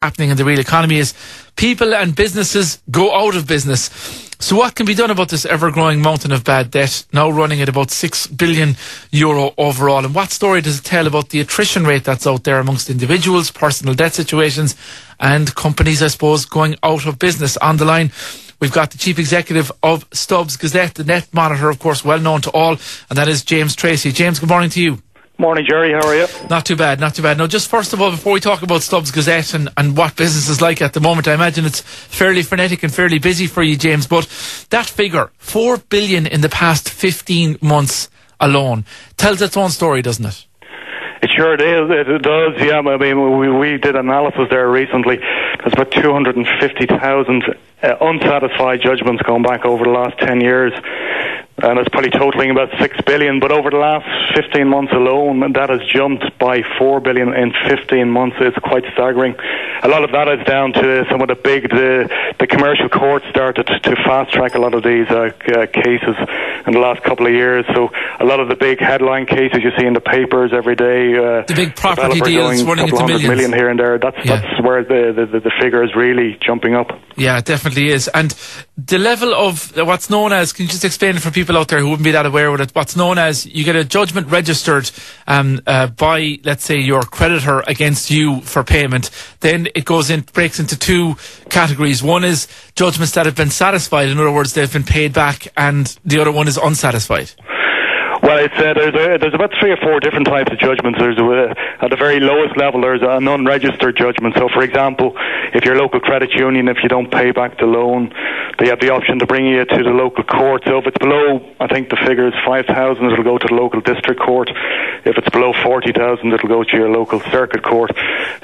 happening in the real economy is people and businesses go out of business. So what can be done about this ever-growing mountain of bad debt, now running at about €6 billion overall? And what story does it tell about the attrition rate that's out there amongst individuals, personal debt situations, and companies, I suppose, going out of business? On the line, we've got the Chief Executive of StubbsGazette, the net monitor, of course, well known to all, and that is James Treacy. James, good morning to you. Morning, Jerry. How are you? Not too bad, not too bad. Now, just first of all, before we talk about StubbsGazette and what business is like at the moment, I imagine it's fairly frenetic and fairly busy for you, James, but that figure, $4 billion in the past 15 months alone, tells its own story, doesn't it? It sure is. It does, yeah. I mean, we did analysis there recently. There's about 250,000 unsatisfied judgments going back over the last 10 years. And it's probably totaling about $6 billion. But over the last 15 months alone, that has jumped by $4 billion in 15 months. It's quite staggering. A lot of that is down to some of the commercial courts started to fast-track a lot of these cases in the last couple of years. So a lot of the big headline cases you see in the papers every day. The big property deals running into millions. Million here and there. That's where the figure is really jumping up. Yeah, it definitely is. And the level of what's known as, can you just explain it for people out there who wouldn't be that aware with it, what's known as, you get a judgment registered by, let's say, your creditor against you for payment. Then it breaks into two categories. One is judgments that have been satisfied, in other words, they've been paid back, and the other one is unsatisfied. Well, it's, there's about 3 or 4 different types of judgments. There's at the very lowest level, there's an unregistered judgment. So, for example, if your local credit union, if you don't pay back the loan, they have the option to bring you to the local court. So if it's below, I think the figure is 5,000, it'll go to the local district court. If it's below 40,000, it'll go to your local circuit court.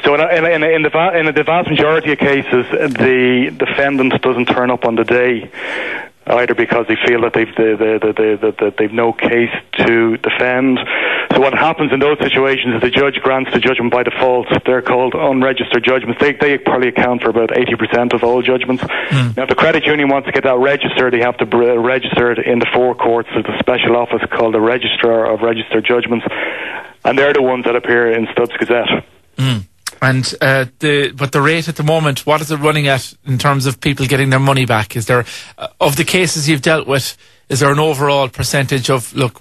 So in the vast majority of cases, the defendant doesn't turn up on the day, either because they feel that they've no case to defend. So what happens in those situations is the judge grants the judgment by default. They're called unregistered judgments. They probably account for about 80% of all judgments. Now, if the credit union wants to get that registered, they have to register it in the forecourts. There's a special office called the Registrar of Registered Judgments, and they're the ones that appear in StubbsGazette. And but the rate at the moment, what is it running at in terms of people getting their money back? Is there, of the cases you've dealt with, is there an overall percentage of, look,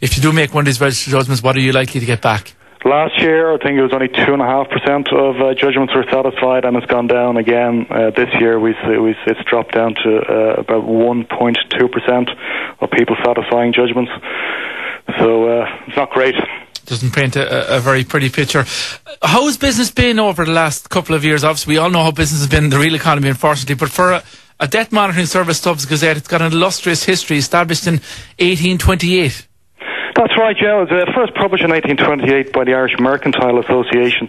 if you do make one of these registered judgments, what are you likely to get back? Last year, I think it was only 2.5% of judgments were satisfied, and it's gone down again. This year, it's dropped down to about 1.2% of people satisfying judgments. So it's not great. Doesn't paint a very pretty picture. How has business been over the last couple of years? Obviously, we all know how business has been in the real economy, unfortunately, but for a debt monitoring service, StubbsGazette, it's got an illustrious history, established in 1828. That's right, yeah. It was first published in 1828 by the Irish Mercantile Association,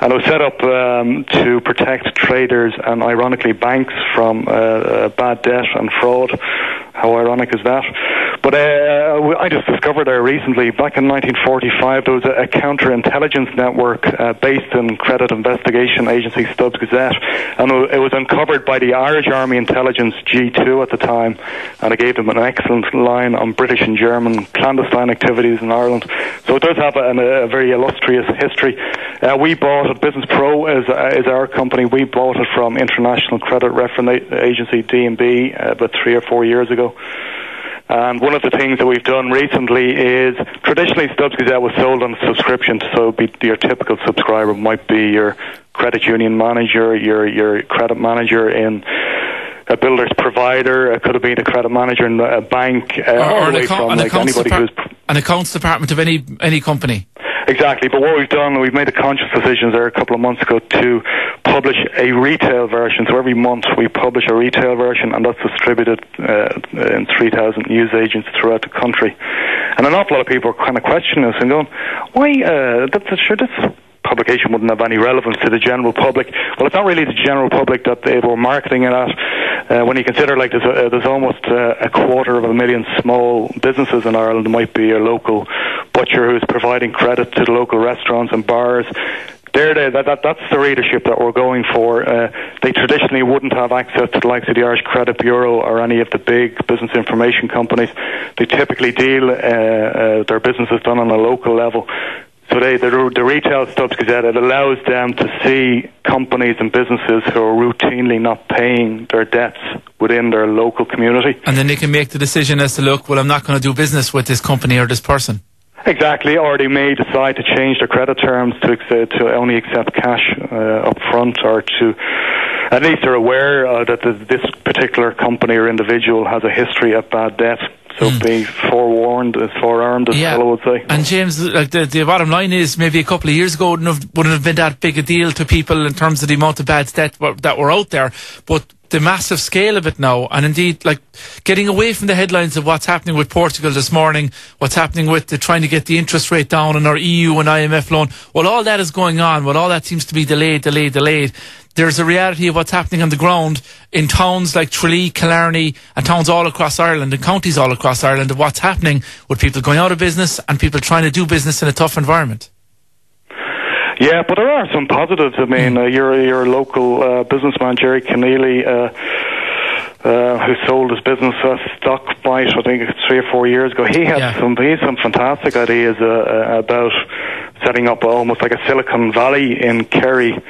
and it was set up to protect traders and, ironically, banks from bad debt and fraud. How ironic is that? But I just discovered there recently, back in 1945, there was a counterintelligence network based in credit investigation agency StubbsGazette, and it was uncovered by the Irish Army Intelligence G2 at the time, and it gave them an excellent line on British and German clandestine activities in Ireland. So it does have a very illustrious history. We bought it, Business Pro is our company. We bought it from International Credit Reference Agency, D&B, about 3 or 4 years ago. And one of the things that we've done recently is, traditionally StubbsGazette was sold on subscription, so your typical subscriber might be your credit union manager, your credit manager in a builder's provider, it could have been a credit manager in a bank, or an accounts department of any company. Exactly, but what we've done, we've made a conscious decision there a couple of months ago to publish a retail version. So every month we publish a retail version, and that's distributed in 3,000 news agents throughout the country. And an awful lot of people are kind of questioning us and going, why, this publication wouldn't have any relevance to the general public. Well, it's not really the general public that they were marketing it at. When you consider, like, there's almost 250,000 small businesses in Ireland. There might be a local butcher who's providing credit to the local restaurants and bars. That's the readership that we're going for. They traditionally wouldn't have access to the likes of the Irish Credit Bureau or any of the big business information companies. They typically deal, their business is done on a local level. So the retail StubbsGazette, it allows them to see companies and businesses who are routinely not paying their debts within their local community. And then they can make the decision as to, look, well, I'm not going to do business with this company or this person. Exactly, or they may decide to change their credit terms to only accept cash up front, or to at least they're aware that this particular company or individual has a history of bad debt. So be forewarned is forearmed, as fellow would say. And James, like the bottom line is, maybe a couple of years ago wouldn't have been that big a deal to people in terms of the amount of bad debt that were out there, but the massive scale of it now, and indeed, like, getting away from the headlines of what's happening with Portugal this morning, what's happening with trying to get the interest rate down on our EU and IMF loan, while all that is going on, while all that seems to be delayed, there's a reality of what's happening on the ground in towns like Tralee, Killarney, and towns all across Ireland and counties all across Ireland, of what's happening with people going out of business and people trying to do business in a tough environment. Yeah, but there are some positives. I mean, your local businessman, Jerry Keneally, who sold his business stock bite, I think 3 or 4 years ago, he had some fantastic ideas about setting up almost like a Silicon Valley in Kerry.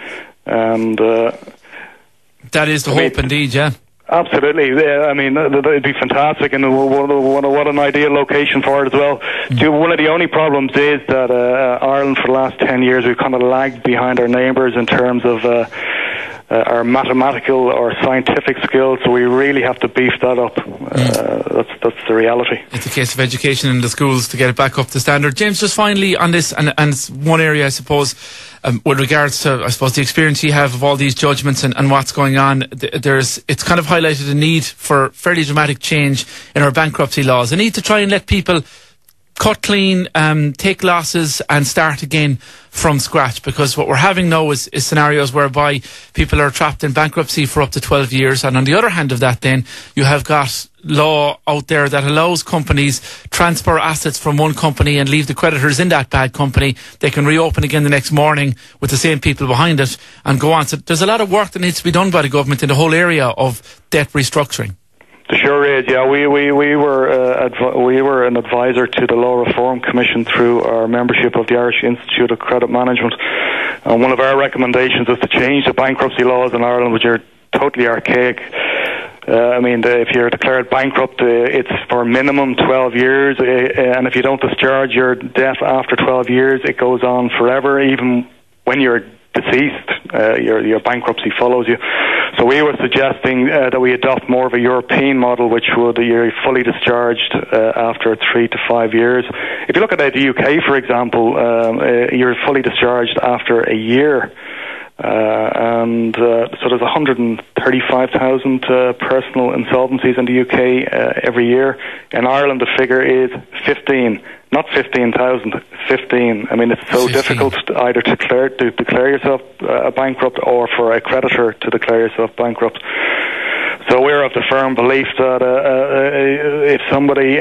And that is the hope, indeed, yeah. Absolutely. Yeah, I mean, it'd be fantastic, and what an ideal location for it as well. One of the only problems is that Ireland, for the last 10 years, we've kind of lagged behind our neighbours in terms of our mathematical or scientific skills, so we really have to beef that up. That's the reality. It's a case of education in the schools to get it back up to standard. James, just finally on this, and it's one area, I suppose, with regards to, I suppose, the experience you have of all these judgments and what's going on, it's kind of highlighted a need for fairly dramatic change in our bankruptcy laws. A need to try and let people cut clean, take losses and start again from scratch, because what we're having now is scenarios whereby people are trapped in bankruptcy for up to 12 years, and on the other hand of that, then you have got law out there that allows companies transfer assets from one company and leave the creditors in that bad company. They can reopen again the next morning with the same people behind it and go on. So there's a lot of work that needs to be done by the government in the whole area of debt restructuring. There sure is, yeah. We were an advisor to the Law Reform Commission through our membership of the Irish Institute of Credit Management, and one of our recommendations is to change the bankruptcy laws in Ireland, which are totally archaic. I mean, if you're declared bankrupt, it's for minimum 12 years, and if you don't discharge your debt after 12 years, it goes on forever, even when you're deceased. Your bankruptcy follows you. So we were suggesting that we adopt more of a European model, which would you're fully discharged after 3 to 5 years. If you look at the UK, for example, you're fully discharged after a year. So there's 135,000 personal insolvencies in the UK every year. In Ireland, the figure is 15, not 15,000, 15. I mean, it's so 15. Difficult either to declare yourself bankrupt or for a creditor to declare yourself bankrupt. So we're of the firm belief that if somebody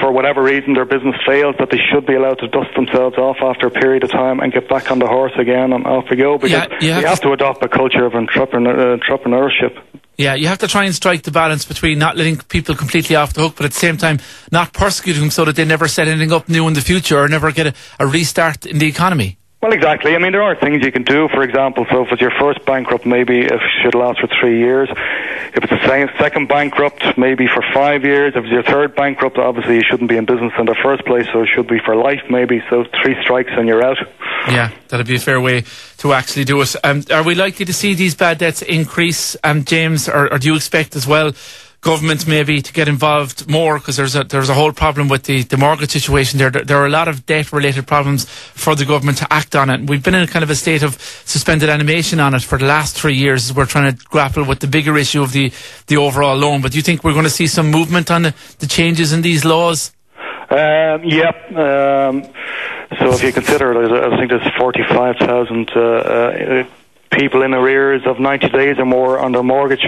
for whatever reason their business fails, that they should be allowed to dust themselves off after a period of time and get back on the horse again and off we go, because we have to adopt a culture of entrepreneurship. Yeah, you have to try and strike the balance between not letting people completely off the hook, but at the same time not persecuting them so that they never set anything up new in the future or never get a restart in the economy. Well, exactly. I mean, there are things you can do. For example, so if it's your first bankrupt, maybe it should last for 3 years. If it's a second bankrupt, maybe for 5 years. If it's your third bankrupt, obviously you shouldn't be in business in the first place, so it should be for life maybe. So 3 strikes and you're out. Yeah, that'd be a fair way to actually do it. Are we likely to see these bad debts increase, James, or do you expect as well government maybe to get involved more, because there's a whole problem with the mortgage situation there. There are a lot of debt related problems for the government to act on it. We've been in a kind of a state of suspended animation on it for the last 3 years. We're trying to grapple with the bigger issue of the overall loan. But do you think we're going to see some movement on the changes in these laws? Yep. So if you consider, I think there's 45,000 people in arrears of 90 days or more on their mortgage.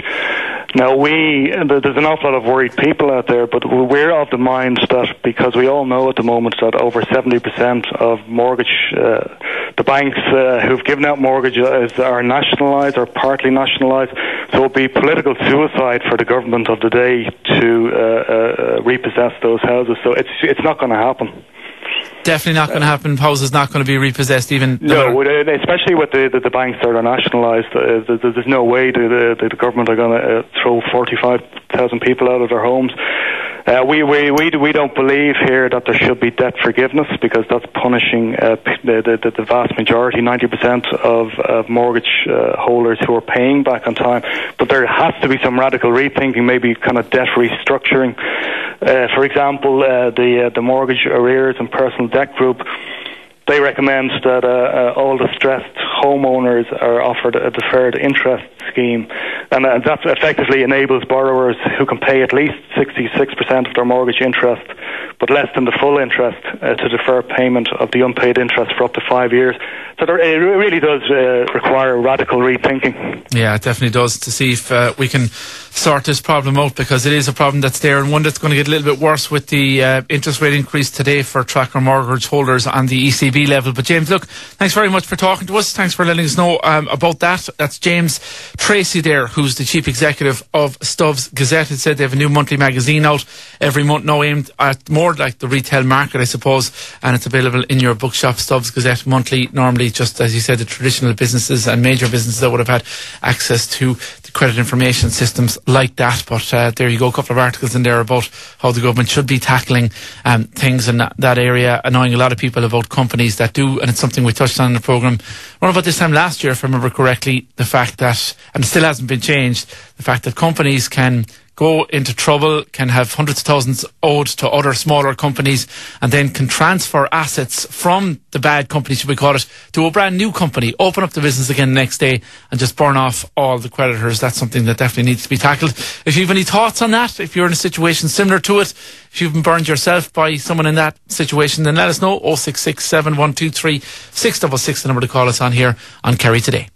Now, there's an awful lot of worried people out there, but we're of the mind that, because we all know at the moment that over 70% of mortgage, the banks who've given out mortgages are nationalised or partly nationalised, so it would be political suicide for the government of the day to repossess those houses. So it's not going to happen. Definitely not going to happen. Houses not going to be repossessed even. No, especially with the banks that are nationalised. There's no way the government are going to throw 45,000 people out of their homes. We don't believe here that there should be debt forgiveness, because that's punishing the vast majority, 90% of mortgage holders who are paying back on time. But there has to be some radical rethinking, maybe kind of debt restructuring. For example, the Mortgage Arrears and Personal Debt Group, they recommend that all distressed homeowners are offered a deferred interest scheme, and that effectively enables borrowers who can pay at least 66% of their mortgage interest, but less than the full interest, to defer payment of the unpaid interest for up to 5 years. So it really does require radical rethinking. Yeah, it definitely does, to see if we can sort this problem out, because it is a problem that's there, and one that's going to get a little bit worse with the interest rate increase today for tracker mortgage holders on the ECB level. But James, look, thanks very much for talking to us. Thanks for letting us know about that. That's James Treacy there, who's the chief executive of StubbsGazette. It said they have a new monthly magazine out every month now, aimed at more like the retail market, I suppose, and it's available in your bookshop. StubbsGazette monthly, normally, just as you said, the traditional businesses and major businesses that would have had access to the credit information systems like that. But there you go, a couple of articles in there about how the government should be tackling things in that area, annoying a lot of people about companies that do, and it's something we touched on in the programme around about this time last year, if I remember correctly, the fact that, and it still hasn't been changed, the fact that companies can go into trouble, can have hundreds of thousands owed to other smaller companies, and then can transfer assets from the bad company, should we call it, to a brand new company, open up the business again the next day and just burn off all the creditors. That's something that definitely needs to be tackled. If you have any thoughts on that, if you're in a situation similar to it, if you've been burned yourself by someone in that situation, then let us know. 066 7123 666, the number to call us on here on Kerry Today.